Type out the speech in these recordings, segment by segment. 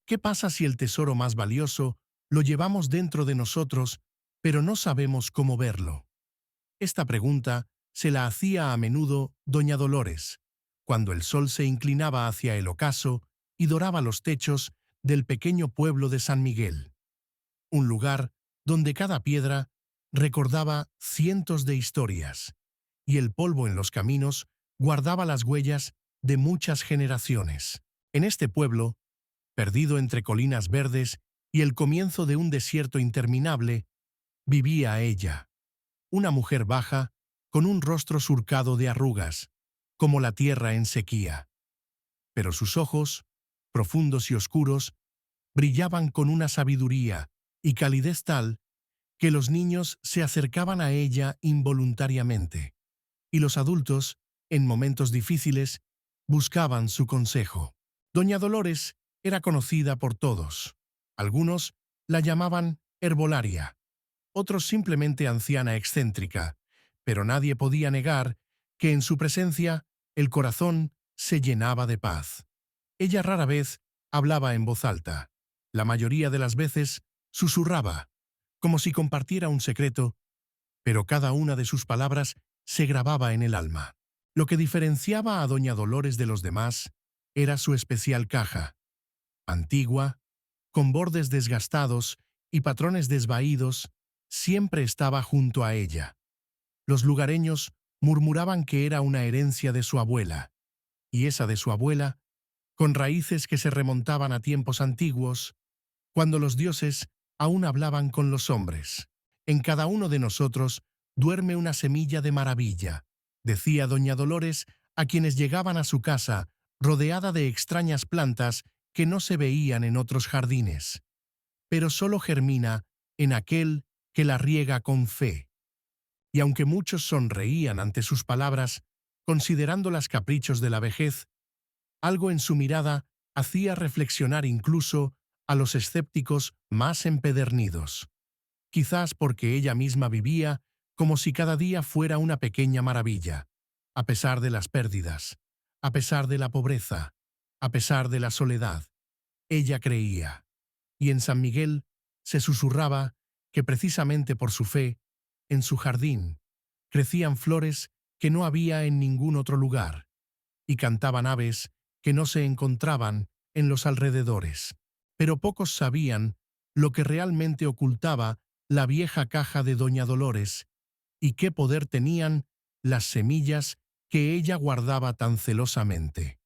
¿Qué pasa si el tesoro más valioso lo llevamos dentro de nosotros, pero no sabemos cómo verlo? Esta pregunta se la hacía a menudo doña Dolores, cuando el sol se inclinaba hacia el ocaso y doraba los techos del pequeño pueblo de San Miguel, un lugar donde cada piedra recordaba cientos de historias, y el polvo en los caminos guardaba las huellas de muchas generaciones. En este pueblo, perdido entre colinas verdes y el comienzo de un desierto interminable, vivía ella, una mujer baja, con un rostro surcado de arrugas, como la tierra en sequía. Pero sus ojos, profundos y oscuros, brillaban con una sabiduría y calidez tal que los niños se acercaban a ella involuntariamente, y los adultos, en momentos difíciles, buscaban su consejo. Doña Dolores era conocida por todos. Algunos la llamaban herbolaria, otros simplemente anciana excéntrica, pero nadie podía negar que en su presencia el corazón se llenaba de paz. Ella rara vez hablaba en voz alta. La mayoría de las veces susurraba, como si compartiera un secreto, pero cada una de sus palabras se grababa en el alma. Lo que diferenciaba a doña Dolores de los demás era su especial caja, antigua, con bordes desgastados y patrones desvaídos, siempre estaba junto a ella. Los lugareños murmuraban que era una herencia de su abuela, y esa de su abuela, con raíces que se remontaban a tiempos antiguos, cuando los dioses aún hablaban con los hombres. En cada uno de nosotros duerme una semilla de maravilla, decía doña Dolores a quienes llegaban a su casa, rodeada de extrañas plantas que no se veían en otros jardines. Pero solo germina en aquel que la riega con fe. Y aunque muchos sonreían ante sus palabras, considerándolas caprichos de la vejez, algo en su mirada hacía reflexionar incluso a los escépticos más empedernidos. Quizás porque ella misma vivía como si cada día fuera una pequeña maravilla, a pesar de las pérdidas, a pesar de la pobreza, a pesar de la soledad. Ella creía. Y en San Miguel se susurraba que precisamente por su fe, en su jardín, crecían flores que no había en ningún otro lugar, y cantaban aves que no se encontraban en los alrededores. Pero pocos sabían lo que realmente ocultaba la vieja caja de doña Dolores y qué poder tenían las semillas que ella guardaba tan celosamente.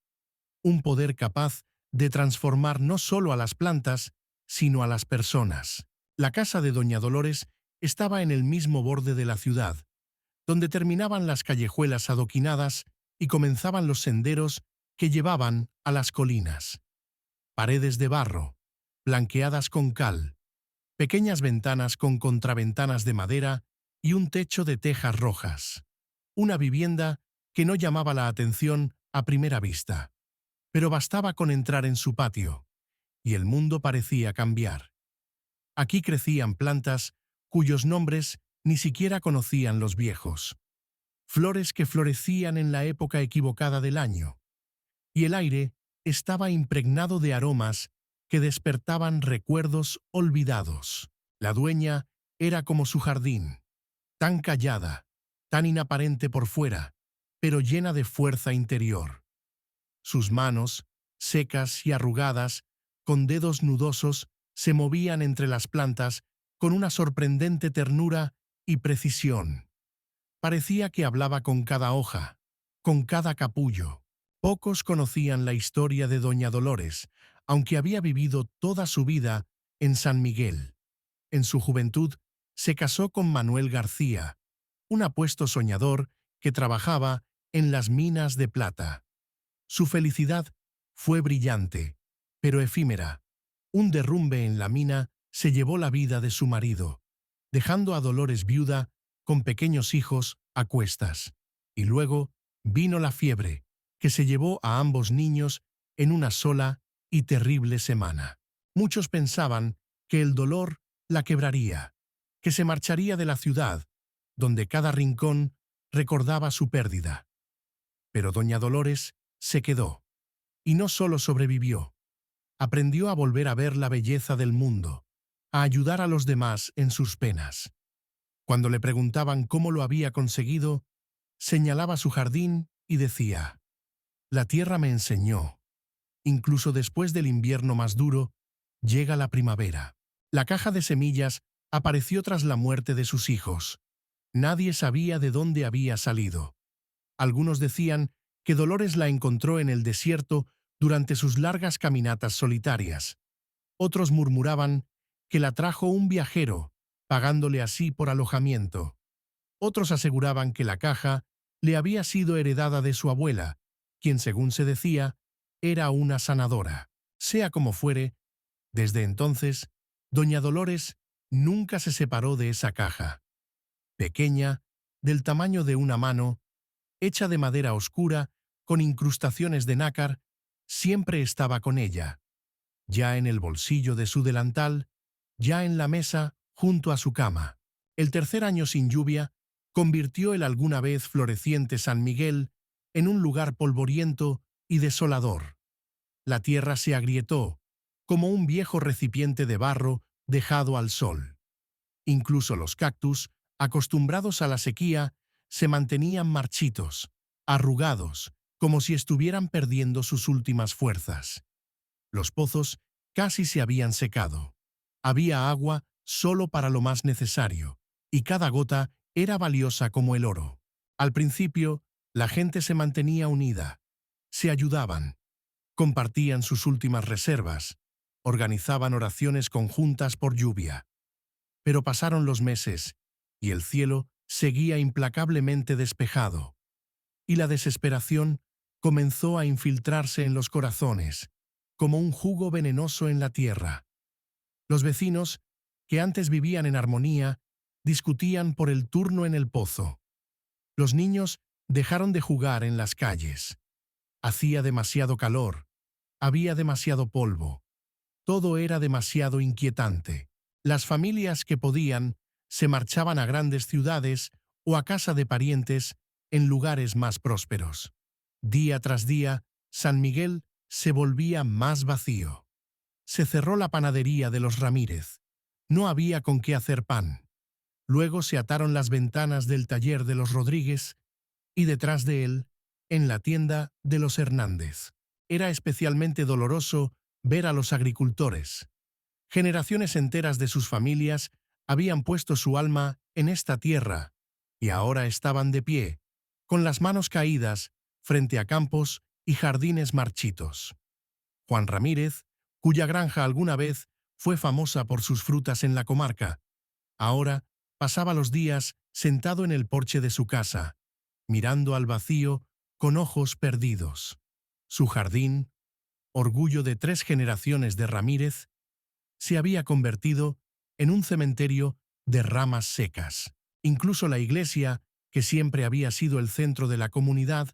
Un poder capaz de transformar no solo a las plantas, sino a las personas. La casa de doña Dolores estaba en el mismo borde de la ciudad, donde terminaban las callejuelas adoquinadas y comenzaban los senderos que llevaban a las colinas. Paredes de barro, blanqueadas con cal, pequeñas ventanas con contraventanas de madera y un techo de tejas rojas. Una vivienda que no llamaba la atención a primera vista, pero bastaba con entrar en su patio, y el mundo parecía cambiar. Aquí crecían plantas cuyos nombres ni siquiera conocían los viejos, flores que florecían en la época equivocada del año, y el aire estaba impregnado de aromas que despertaban recuerdos olvidados. La dueña era como su jardín, tan callada, tan inaparente por fuera, pero llena de fuerza interior. Sus manos, secas y arrugadas, con dedos nudosos, se movían entre las plantas con una sorprendente ternura y precisión. Parecía que hablaba con cada hoja, con cada capullo. Pocos conocían la historia de doña Dolores, aunque había vivido toda su vida en San Miguel. En su juventud se casó con Manuel García, un apuesto soñador que trabajaba en las minas de plata. Su felicidad fue brillante, pero efímera. Un derrumbe en la mina se llevó la vida de su marido, dejando a Dolores viuda con pequeños hijos a cuestas. Y luego vino la fiebre, que se llevó a ambos niños en una sola y terrible semana. Muchos pensaban que el dolor la quebraría, que se marcharía de la ciudad, donde cada rincón recordaba su pérdida. Pero doña Dolores se quedó, y no solo sobrevivió. aprendió a volver a ver la belleza del mundo, a ayudar a los demás en sus penas. Cuando le preguntaban cómo lo había conseguido, señalaba su jardín y decía: «La tierra me enseñó. Incluso después del invierno más duro, llega la primavera». La caja de semillas apareció tras la muerte de sus hijos. Nadie sabía de dónde había salido. Algunos decían que Dolores la encontró en el desierto durante sus largas caminatas solitarias. Otros murmuraban que la trajo un viajero, pagándole así por alojamiento. Otros aseguraban que la caja le había sido heredada de su abuela, quien, según se decía, era una sanadora. Sea como fuere, desde entonces, doña Dolores nunca se separó de esa caja. Pequeña, del tamaño de una mano, hecha de madera oscura, con incrustaciones de nácar, siempre estaba con ella, ya en el bolsillo de su delantal, ya en la mesa, junto a su cama. El tercer año sin lluvia convirtió el alguna vez floreciente San Miguel en un lugar polvoriento y desolador. La tierra se agrietó, como un viejo recipiente de barro dejado al sol. Incluso los cactus, acostumbrados a la sequía, se mantenían marchitos, arrugados, como si estuvieran perdiendo sus últimas fuerzas. Los pozos casi se habían secado. Había agua solo para lo más necesario, y cada gota era valiosa como el oro. Al principio, la gente se mantenía unida, se ayudaban, compartían sus últimas reservas, organizaban oraciones conjuntas por lluvia. Pero pasaron los meses, y el cielo seguía implacablemente despejado, y la desesperación comenzó a infiltrarse en los corazones, como un jugo venenoso en la tierra. Los vecinos, que antes vivían en armonía, discutían por el turno en el pozo. Los niños dejaron de jugar en las calles. Hacía demasiado calor, había demasiado polvo. Todo era demasiado inquietante. Las familias que podían se marchaban a grandes ciudades o a casa de parientes en lugares más prósperos. Día tras día, San Miguel se volvía más vacío. Se cerró la panadería de los Ramírez. No había con qué hacer pan. Luego se ataron las ventanas del taller de los Rodríguez y detrás de él, en la tienda de los Hernández. Era especialmente doloroso ver a los agricultores. Generaciones enteras de sus familias habían puesto su alma en esta tierra y ahora estaban de pie, con las manos caídas, frente a campos y jardines marchitos. Juan Ramírez, cuya granja alguna vez fue famosa por sus frutas en la comarca, ahora pasaba los días sentado en el porche de su casa, mirando al vacío con ojos perdidos. Su jardín, orgullo de 3 generaciones de Ramírez, se había convertido en un cementerio de ramas secas. Incluso la iglesia, que siempre había sido el centro de la comunidad,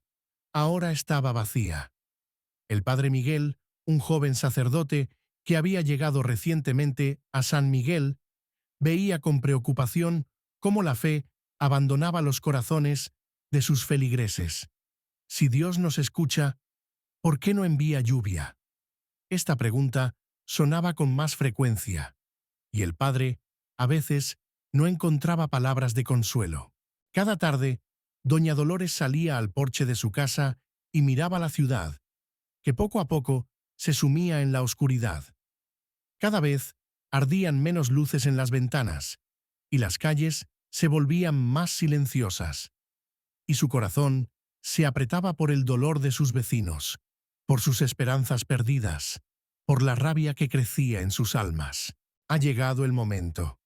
ahora estaba vacía. El padre Miguel, un joven sacerdote que había llegado recientemente a San Miguel, veía con preocupación cómo la fe abandonaba los corazones de sus feligreses. Si Dios nos escucha, ¿por qué no envía lluvia? Esta pregunta sonaba con más frecuencia, y el padre, a veces, no encontraba palabras de consuelo. Cada tarde, doña Dolores salía al porche de su casa y miraba la ciudad, que poco a poco se sumía en la oscuridad. Cada vez ardían menos luces en las ventanas, y las calles se volvían más silenciosas. Y su corazón se apretaba por el dolor de sus vecinos, por sus esperanzas perdidas, por la rabia que crecía en sus almas. «Ha llegado el momento»,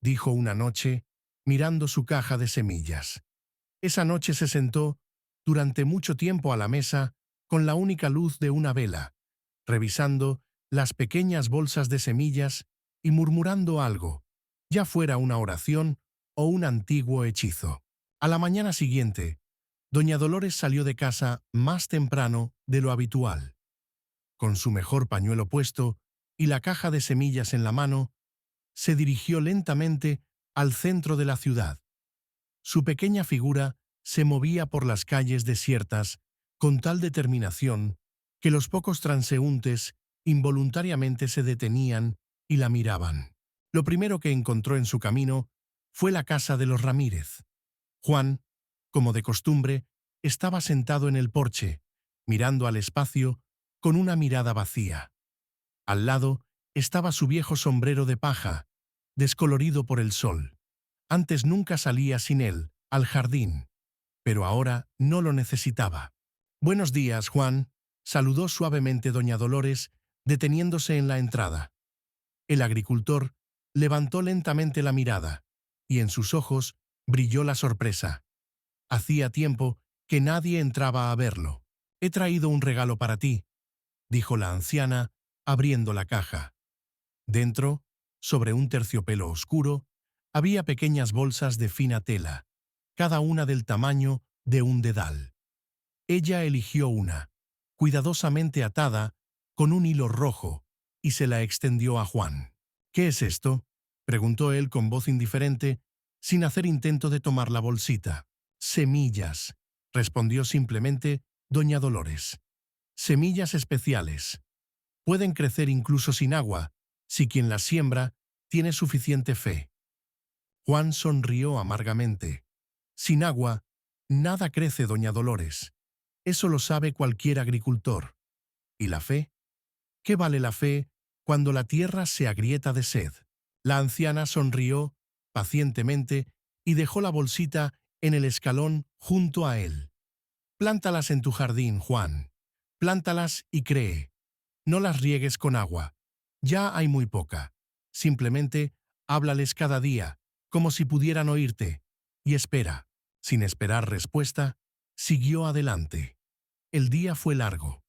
dijo una noche, mirando su caja de semillas. Esa noche se sentó durante mucho tiempo a la mesa con la única luz de una vela, revisando las pequeñas bolsas de semillas y murmurando algo, ya fuera una oración o un antiguo hechizo. A la mañana siguiente, doña Dolores salió de casa más temprano de lo habitual. Con su mejor pañuelo puesto y la caja de semillas en la mano, se dirigió lentamente al centro de la ciudad. Su pequeña figura se movía por las calles desiertas con tal determinación que los pocos transeúntes involuntariamente se detenían y la miraban. Lo primero que encontró en su camino fue la casa de los Ramírez. Juan, como de costumbre, estaba sentado en el porche, mirando al espacio con una mirada vacía. Al lado estaba su viejo sombrero de paja, descolorido por el sol. Antes nunca salía sin él al jardín, pero ahora no lo necesitaba. «Buenos días, Juan», saludó suavemente doña Dolores, deteniéndose en la entrada. El agricultor levantó lentamente la mirada, y en sus ojos brilló la sorpresa. Hacía tiempo que nadie entraba a verlo. «He traído un regalo para ti», dijo la anciana, abriendo la caja. Dentro, sobre un terciopelo oscuro, había pequeñas bolsas de fina tela, cada una del tamaño de un dedal. Ella eligió una, cuidadosamente atada, con un hilo rojo, y se la extendió a Juan. «¿Qué es esto?», preguntó él con voz indiferente, sin hacer intento de tomar la bolsita. «Semillas», respondió simplemente doña Dolores. «Semillas especiales. Pueden crecer incluso sin agua, si quien las siembra tiene suficiente fe». Juan sonrió amargamente. «Sin agua, nada crece, doña Dolores. Eso lo sabe cualquier agricultor. ¿Y la fe? ¿Qué vale la fe cuando la tierra se agrieta de sed?». La anciana sonrió pacientemente y dejó la bolsita en el escalón junto a él. «Plántalas en tu jardín, Juan. Plántalas y cree. No las riegues con agua. Ya hay muy poca. Simplemente háblales cada día, como si pudieran oírte. Y espera». Sin esperar respuesta, siguió adelante. El día fue largo.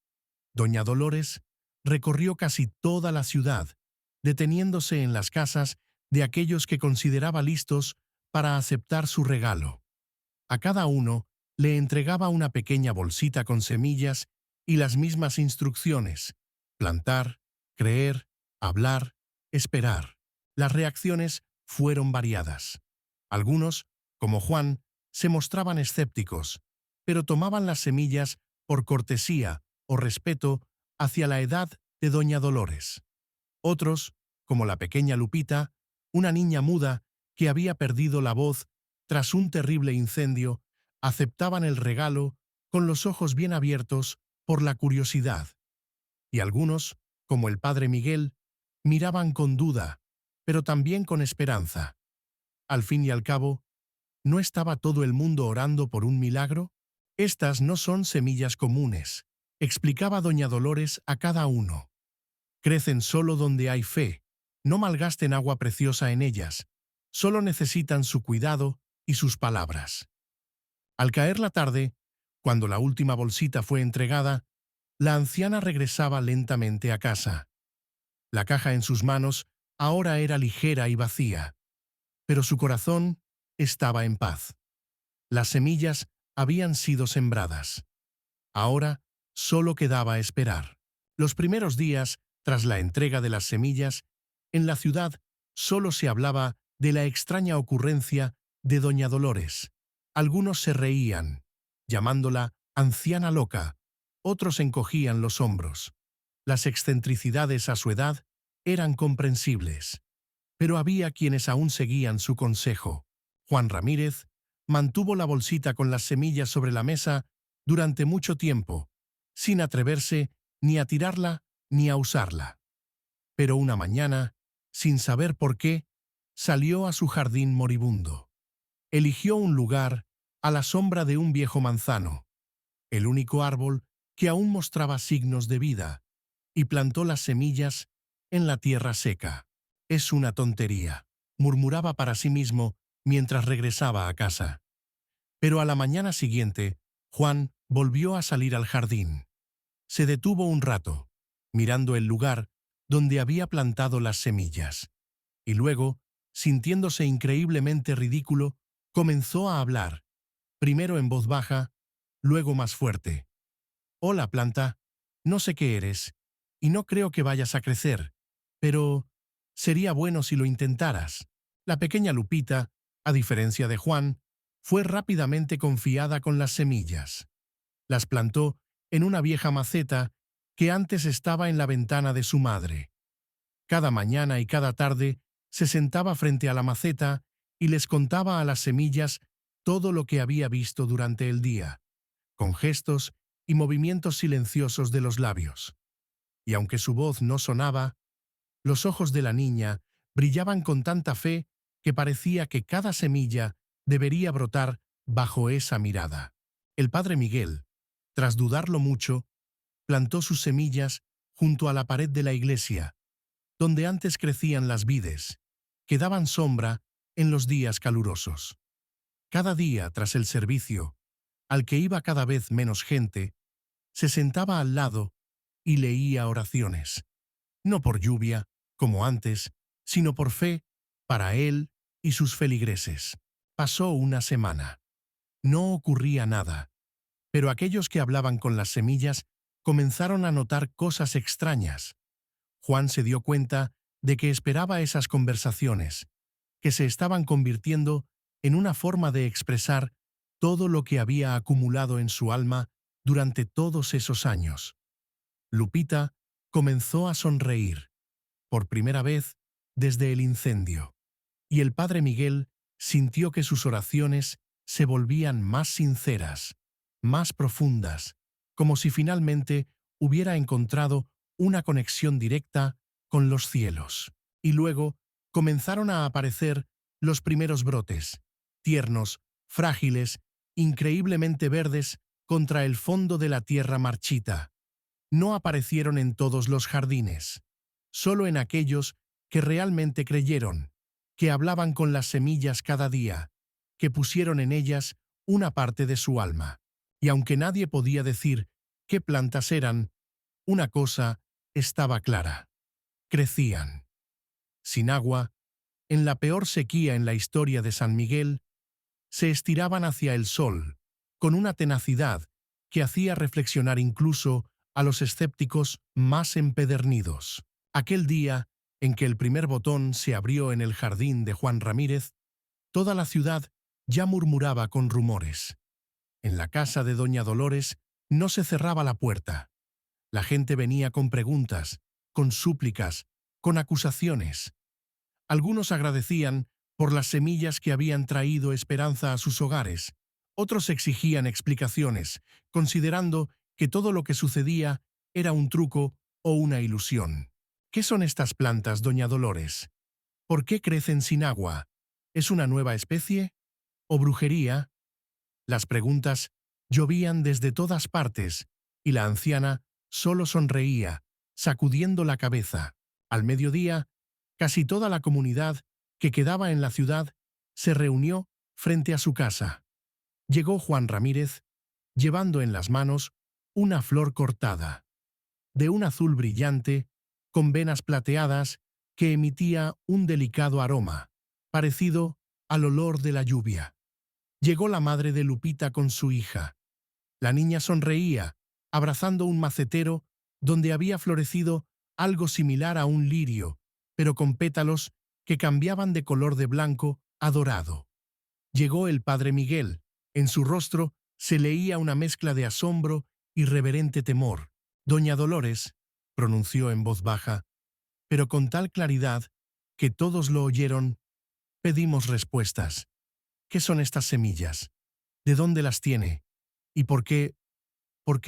Doña Dolores recorrió casi toda la ciudad, deteniéndose en las casas de aquellos que consideraba listos para aceptar su regalo. A cada uno le entregaba una pequeña bolsita con semillas y las mismas instrucciones: plantar, creer, hablar, esperar. Las reacciones fueron variadas. Algunos, como Juan, se mostraban escépticos, pero tomaban las semillas por cortesía o respeto hacia la edad de doña Dolores. Otros, como la pequeña Lupita, una niña muda que había perdido la voz tras un terrible incendio, aceptaban el regalo con los ojos bien abiertos por la curiosidad. Y algunos, como el padre Miguel, miraban con duda, pero también con esperanza. Al fin y al cabo, ¿no estaba todo el mundo orando por un milagro? «Estas no son semillas comunes», explicaba doña Dolores a cada uno. «Crecen solo donde hay fe. No malgasten agua preciosa en ellas. Solo necesitan su cuidado y sus palabras». Al caer la tarde, cuando la última bolsita fue entregada, la anciana regresaba lentamente a casa. La caja en sus manos ahora era ligera y vacía, pero su corazón estaba en paz. Las semillas habían sido sembradas. Ahora solo quedaba esperar. Los primeros días, tras la entrega de las semillas, en la ciudad solo se hablaba de la extraña ocurrencia de doña Dolores. Algunos se reían, llamándola anciana loca, otros encogían los hombros. Las excentricidades a su edad eran comprensibles, pero había quienes aún seguían su consejo. Juan Ramírez mantuvo la bolsita con las semillas sobre la mesa durante mucho tiempo, sin atreverse ni a tirarla ni a usarla. Pero una mañana, sin saber por qué, salió a su jardín moribundo. Eligió un lugar a la sombra de un viejo manzano, el único árbol que aún mostraba signos de vida, y plantó las semillas en la tierra seca. «Es una tontería», murmuraba para sí mismo mientras regresaba a casa. Pero a la mañana siguiente, Juan volvió a salir al jardín. Se detuvo un rato, mirando el lugar donde había plantado las semillas, y luego, sintiéndose increíblemente ridículo, comenzó a hablar, primero en voz baja, luego más fuerte. «Hola, planta, no sé qué eres, y no creo que vayas a crecer, pero sería bueno si lo intentaras». La pequeña Lupita, a diferencia de Juan, fue rápidamente confiada con las semillas. Las plantó en una vieja maceta que antes estaba en la ventana de su madre. Cada mañana y cada tarde se sentaba frente a la maceta y les contaba a las semillas todo lo que había visto durante el día, con gestos y movimientos silenciosos de los labios. Y aunque su voz no sonaba, los ojos de la niña brillaban con tanta fe que parecía que cada semilla debería brotar bajo esa mirada. El padre Miguel, tras dudarlo mucho, plantó sus semillas junto a la pared de la iglesia, donde antes crecían las vides, que daban sombra en los días calurosos. Cada día, tras el servicio, al que iba cada vez menos gente, se sentaba al lado y leía oraciones, no por lluvia, como antes, sino por fe para él y sus feligreses. Pasó una semana. No ocurría nada, pero aquellos que hablaban con las semillas comenzaron a notar cosas extrañas. Juan se dio cuenta de que esperaba esas conversaciones, que se estaban convirtiendo en una forma de expresar todo lo que había acumulado en su alma durante todos esos años. Lupita comenzó a sonreír, por primera vez desde el incendio, y el padre Miguel sintió que sus oraciones se volvían más sinceras, más profundas, como si finalmente hubiera encontrado una conexión directa con los cielos. Y luego comenzaron a aparecer los primeros brotes, tiernos, frágiles, increíblemente verdes contra el fondo de la tierra marchita. No aparecieron en todos los jardines, solo en aquellos que realmente creyeron, que hablaban con las semillas cada día, que pusieron en ellas una parte de su alma. Y aunque nadie podía decir qué plantas eran, una cosa estaba clara: crecían. Sin agua, en la peor sequía en la historia de San Miguel, se estiraban hacia el sol, con una tenacidad que hacía reflexionar incluso a los escépticos más empedernidos. Aquel día en que el primer botón se abrió en el jardín de Juan Ramírez, toda la ciudad ya murmuraba con rumores. En la casa de doña Dolores no se cerraba la puerta. La gente venía con preguntas, con súplicas, con acusaciones. Algunos agradecían por las semillas que habían traído esperanza a sus hogares. Otros exigían explicaciones, considerando que todo lo que sucedía era un truco o una ilusión. ¿Qué son estas plantas, doña Dolores? ¿Por qué crecen sin agua? ¿Es una nueva especie? ¿O brujería? Las preguntas llovían desde todas partes, y la anciana solo sonreía, sacudiendo la cabeza. Al mediodía, casi toda la comunidad que quedaba en la ciudad se reunió frente a su casa. Llegó Juan Ramírez, llevando en las manos una flor cortada, de un azul brillante, con venas plateadas, que emitía un delicado aroma, parecido al olor de la lluvia. Llegó la madre de Lupita con su hija. La niña sonreía, abrazando un macetero donde había florecido algo similar a un lirio, pero con pétalos que cambiaban de color de blanco a dorado. Llegó el padre Miguel. En su rostro se leía una mezcla de asombro y reverente temor. Doña Dolores, pronunció en voz baja, pero con tal claridad que todos lo oyeron, pedimos respuestas. ¿Qué son estas semillas? ¿De dónde las tiene? ¿Y por qué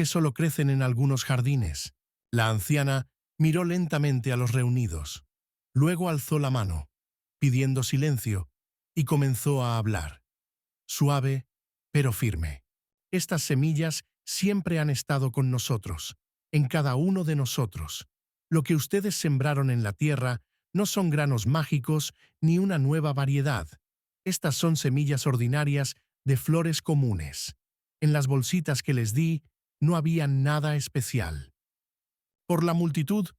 solo crecen en algunos jardines? La anciana miró lentamente a los reunidos. Luego alzó la mano, pidiendo silencio, y comenzó a hablar. Suave, pero firme. Estas semillas siempre han estado con nosotros, en cada uno de nosotros. Lo que ustedes sembraron en la tierra no son granos mágicos ni una nueva variedad. Estas son semillas ordinarias de flores comunes. En las bolsitas que les di no había nada especial. Por la multitud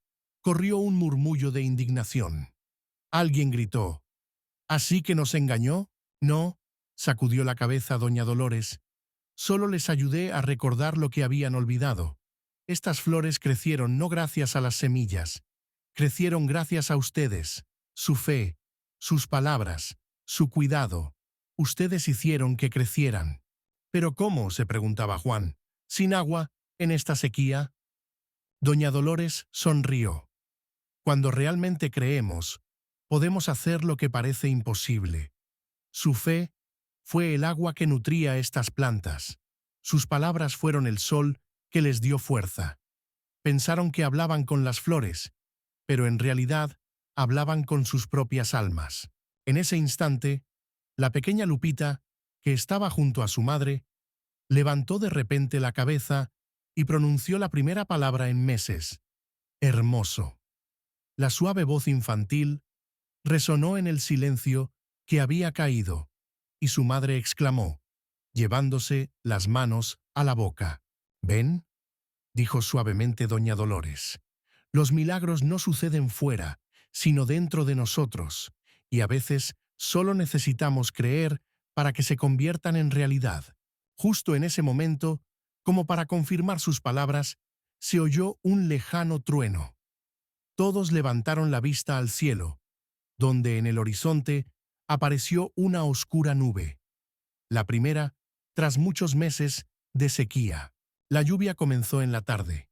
corrió un murmullo de indignación. Alguien gritó: ¿así que nos engañó? No, sacudió la cabeza doña Dolores. Solo les ayudé a recordar lo que habían olvidado. Estas flores crecieron no gracias a las semillas. Crecieron gracias a ustedes, su fe, sus palabras, su cuidado. Ustedes hicieron que crecieran. ¿Pero cómo?, se preguntaba Juan. ¿Sin agua, en esta sequía? Doña Dolores sonrió. Cuando realmente creemos, podemos hacer lo que parece imposible. Su fe fue el agua que nutría estas plantas. Sus palabras fueron el sol que les dio fuerza. Pensaron que hablaban con las flores, pero en realidad hablaban con sus propias almas. En ese instante, la pequeña Lupita, que estaba junto a su madre, levantó de repente la cabeza y pronunció la primera palabra en meses: hermoso. La suave voz infantil resonó en el silencio que había caído, y su madre exclamó, llevándose las manos a la boca. «¿Ven?», dijo suavemente doña Dolores. «Los milagros no suceden fuera, sino dentro de nosotros, y a veces solo necesitamos creer para que se conviertan en realidad». Justo en ese momento, como para confirmar sus palabras, se oyó un lejano trueno. Todos levantaron la vista al cielo, donde en el horizonte apareció una oscura nube. La primera, tras muchos meses de sequía. La lluvia comenzó en la tarde.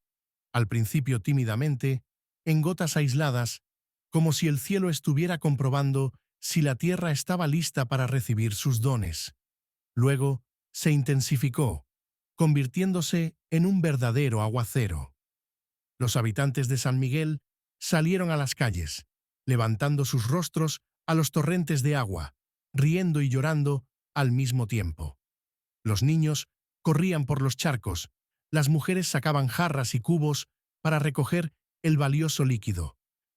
Al principio tímidamente, en gotas aisladas, como si el cielo estuviera comprobando si la tierra estaba lista para recibir sus dones. Luego, se intensificó, convirtiéndose en un verdadero aguacero. Los habitantes de San Miguel salieron a las calles, levantando sus rostros a los torrentes de agua, riendo y llorando al mismo tiempo. Los niños corrían por los charcos, las mujeres sacaban jarras y cubos para recoger el valioso líquido.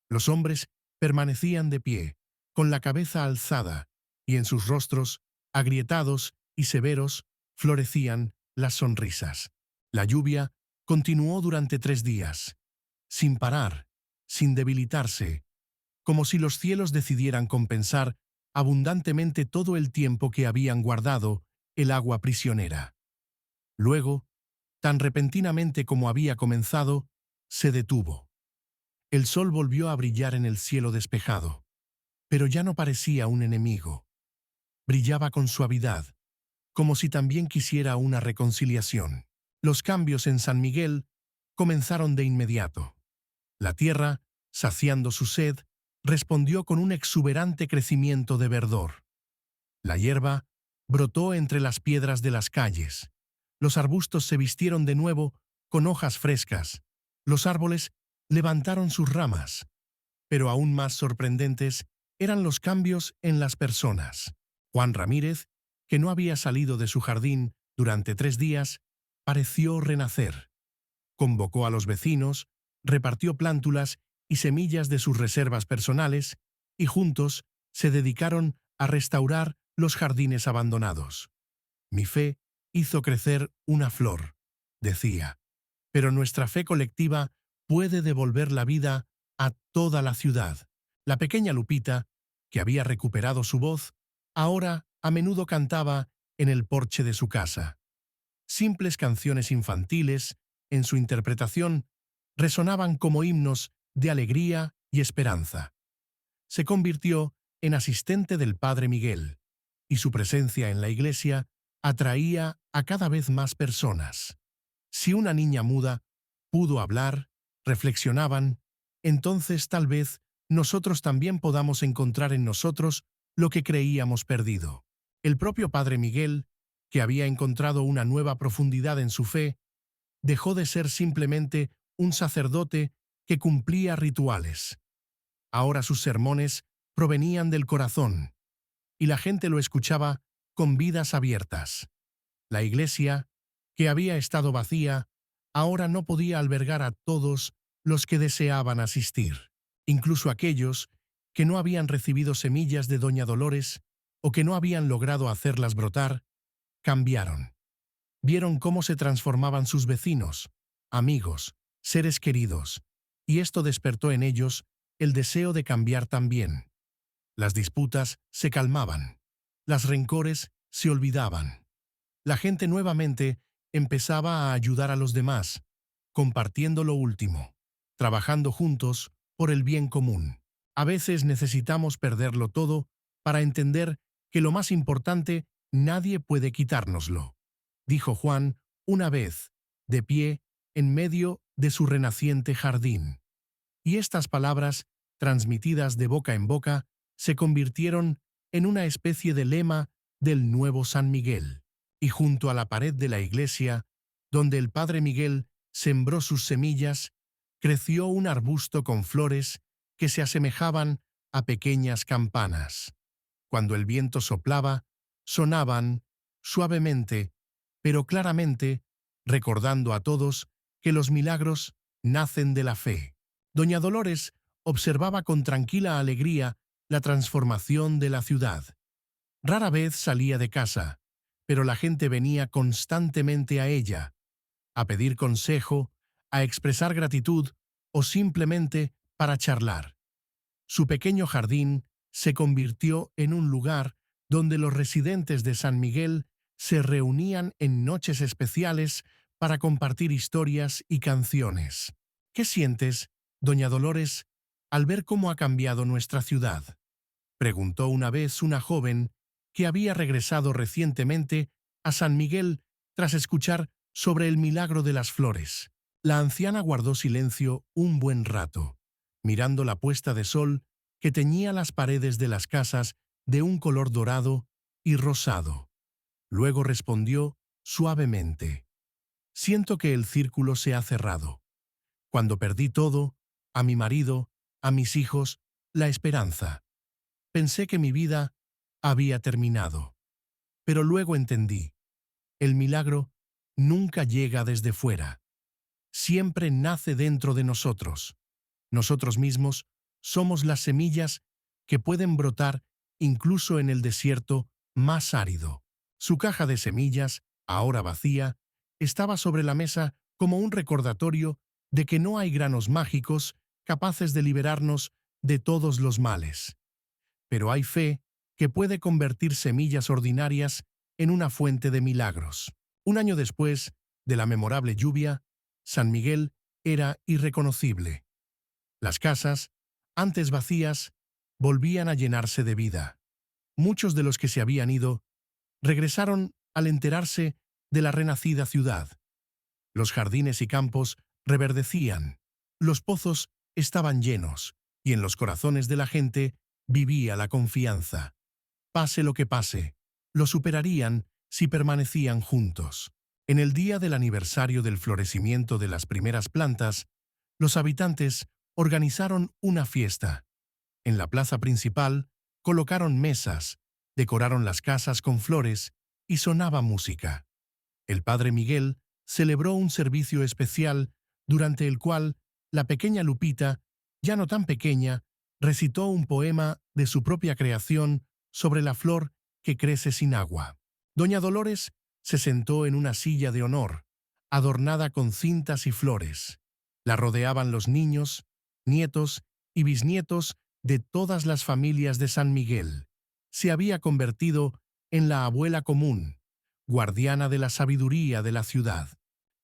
Los hombres permanecían de pie, con la cabeza alzada, y en sus rostros, agrietados y severos, florecían las sonrisas. La lluvia continuó durante 3 días, sin parar, sin debilitarse, como si los cielos decidieran compensar abundantemente todo el tiempo que habían guardado el agua prisionera. Luego, tan repentinamente como había comenzado, se detuvo. El sol volvió a brillar en el cielo despejado, pero ya no parecía un enemigo. Brillaba con suavidad, como si también quisiera una reconciliación. Los cambios en San Miguel comenzaron de inmediato. La tierra, saciando su sed, respondió con un exuberante crecimiento de verdor. La hierba brotó entre las piedras de las calles. Los arbustos se vistieron de nuevo con hojas frescas. Los árboles levantaron sus ramas. Pero aún más sorprendentes eran los cambios en las personas. Juan Ramírez, que no había salido de su jardín durante 3 días, pareció renacer. Convocó a los vecinos, repartió plántulas y semillas de sus reservas personales, y juntos se dedicaron a restaurar los jardines abandonados. «Mi fe hizo crecer una flor», decía, «pero nuestra fe colectiva puede devolver la vida a toda la ciudad». La pequeña Lupita, que había recuperado su voz, ahora a menudo cantaba en el porche de su casa. Simples canciones infantiles, en su interpretación, resonaban como himnos de alegría y esperanza. Se convirtió en asistente del Padre Miguel, y su presencia en la iglesia atraía a cada vez más personas. Si una niña muda pudo hablar, reflexionaban, entonces tal vez nosotros también podamos encontrar en nosotros lo que creíamos perdido. El propio Padre Miguel, que había encontrado una nueva profundidad en su fe, dejó de ser simplemente un sacerdote que cumplía rituales. Ahora sus sermones provenían del corazón, y la gente lo escuchaba con vidas abiertas. La iglesia, que había estado vacía, ahora no podía albergar a todos los que deseaban asistir, incluso aquellos que no habían recibido semillas de Doña Dolores o que no habían logrado hacerlas brotar, cambiaron. Vieron cómo se transformaban sus vecinos, amigos, seres queridos, y esto despertó en ellos el deseo de cambiar también. Las disputas se calmaban, las rencores se olvidaban. La gente nuevamente empezaba a ayudar a los demás, compartiendo lo último, trabajando juntos por el bien común. A veces necesitamos perderlo todo para entender que lo más importante nadie puede quitárnoslo, dijo Juan una vez, de pie en medio de su renaciente jardín. Y estas palabras, transmitidas de boca en boca, se convirtieron en una especie de lema del nuevo San Miguel. Y junto a la pared de la iglesia, donde el Padre Miguel sembró sus semillas, creció un arbusto con flores que se asemejaban a pequeñas campanas. Cuando el viento soplaba, sonaban suavemente, pero claramente, recordando a todos que los milagros nacen de la fe. Doña Dolores observaba con tranquila alegría la transformación de la ciudad. Rara vez salía de casa, pero la gente venía constantemente a ella, a pedir consejo, a expresar gratitud o simplemente para charlar. Su pequeño jardín se convirtió en un lugar donde los residentes de San Miguel se reunían en noches especiales para compartir historias y canciones. ¿Qué sientes, doña Dolores, al ver cómo ha cambiado nuestra ciudad?, preguntó una vez una joven que había regresado recientemente a San Miguel tras escuchar sobre el milagro de las flores. La anciana guardó silencio un buen rato, mirando la puesta de sol que teñía las paredes de las casas de un color dorado y rosado. Luego respondió suavemente: «Siento que el círculo se ha cerrado. Cuando perdí todo, a mi marido, a mis hijos, la esperanza, pensé que mi vida había terminado. Pero luego entendí, el milagro nunca llega desde fuera. Siempre nace dentro de nosotros. Nosotros mismos somos las semillas que pueden brotar incluso en el desierto más árido». Su caja de semillas, ahora vacía, estaba sobre la mesa como un recordatorio de que no hay granos mágicos capaces de liberarnos de todos los males. Pero hay fe que puede convertir semillas ordinarias en una fuente de milagros. Un año después de la memorable lluvia, San Miguel era irreconocible. Las casas, antes vacías, volvían a llenarse de vida. Muchos de los que se habían ido regresaron al enterarse de la renacida ciudad. Los jardines y campos reverdecían, los pozos estaban llenos, y en los corazones de la gente vivía la confianza. Pase lo que pase, lo superarían si permanecían juntos. En el día del aniversario del florecimiento de las primeras plantas, los habitantes organizaron una fiesta. En la plaza principal colocaron mesas, decoraron las casas con flores y sonaba música. El Padre Miguel celebró un servicio especial durante el cual la pequeña Lupita, ya no tan pequeña, recitó un poema de su propia creación sobre la flor que crece sin agua. Doña Dolores se sentó en una silla de honor, adornada con cintas y flores. La rodeaban los niños, nietos y bisnietos de todas las familias de San Miguel. Se había convertido en la abuela común, guardiana de la sabiduría de la ciudad.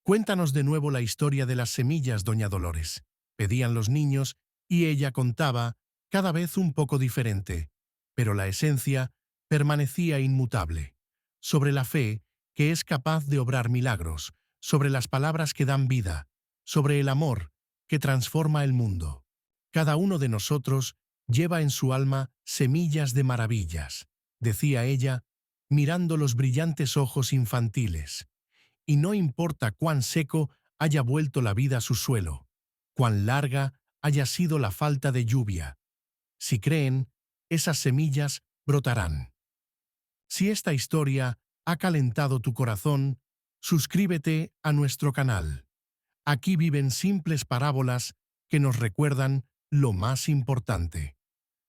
«Cuéntanos de nuevo la historia de las semillas, doña Dolores», pedían los niños, y ella contaba, cada vez un poco diferente, pero la esencia permanecía inmutable. Sobre la fe, que es capaz de obrar milagros, sobre las palabras que dan vida, sobre el amor, que transforma el mundo. Cada uno de nosotros lleva en su alma semillas de maravillas, decía ella, mirando los brillantes ojos infantiles. Y no importa cuán seco haya vuelto la vida a su suelo, cuán larga haya sido la falta de lluvia. Si creen, esas semillas brotarán. Si esta historia ha calentado tu corazón, suscríbete a nuestro canal. Aquí viven simples parábolas que nos recuerdan lo más importante.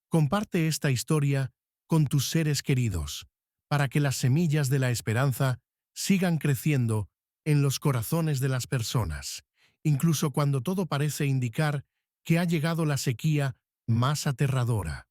Comparte esta historia con tus seres queridos, para que las semillas de la esperanza sigan creciendo en los corazones de las personas, incluso cuando todo parece indicar que ha llegado la sequía más aterradora.